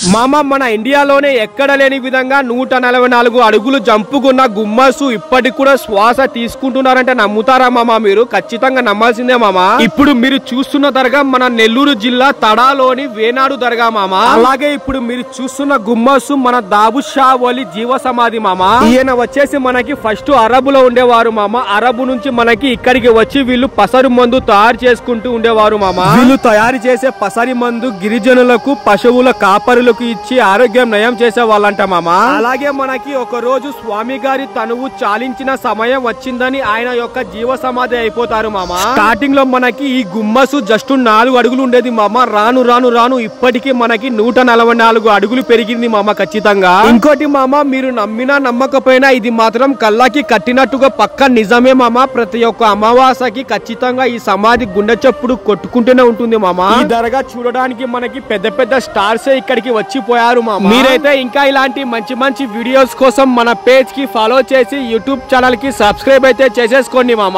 మామ మన ఇండియాలోనే ఎక్కడ లేని విధంగా 144 అడుగులు జంపుకున్న గుమ్మసు ఇప్పటికి కూడా శ్వాస తీసుకుంటున్నారంటే నమ్ముతారా మామ? మీరు ఖచ్చితంగా నమ్మాల్సిందే మామ. ఇప్పుడు మీరు చూస్తున్న దర్గా మన నెల్లూరు జిల్లా తడాలోని వేనాడు దర్గా మామ. అలాగే ఇప్పుడు మీరు చూస్తున్న గుమ్మసు మన దాబుషా వలి జీవ సమాధి మామ. ఈయన వచ్చేసి మనకి ఫస్ట్ అరబులో ఉండేవారు మామ. అరబు నుంచి మనకి ఇక్కడికి వచ్చి వీళ్ళు పసరు మందు తయారు చేసుకుంటూ ఉండేవారు మామ. వీళ్ళు తయారు చేసే పసరి మందు గిరిజనులకు పశువుల కాపరులకు ఇచ్చి ఆరోగ్యం నయం చేసే వాళ్ళంట మామ. అలాగే మనకి ఒక రోజు స్వామి గారి తనువు చాలించిన సమయం వచ్చిందని ఆయన యొక్క జీవ సమాధి అయిపోతారు మామ. స్టార్టింగ్ లో మనకి ఈ గుమ్మసు జస్ట్ 4 అడుగులు ఉండేది మామ. రాను రాను రాను ఇప్పటికీ మనకి 144 అడుగులు పెరిగింది మామ ఖచ్చితంగా. ఇంకోటి మామ, మీరు నమ్మినా నమ్మకపోయినా ఇది మాత్రం కళ్ళకి కట్టినట్టుగా పక్క నిజమే మామ. ప్రతి ఒక్క అమావాసకి ఖచ్చితంగా ఈ సమాధి గుండె చప్పుడు కొట్టుకుంటూనే ఉంటుంది మామ. ఈ దర్గా చూడడానికి మనకి పెద్ద పెద్ద స్టార్స్ ఇక్కడికి వచ్చిపోయారు మామ. మీరైతే ఇంకా ఇలాంటి మంచి మంచి వీడియోస్ కోసం మన పేజ్ కి ఫాలో చేసి యూట్యూబ్ ఛానల్ కి సబ్స్క్రైబ్ అయితే చేసేసుకోండి మామ.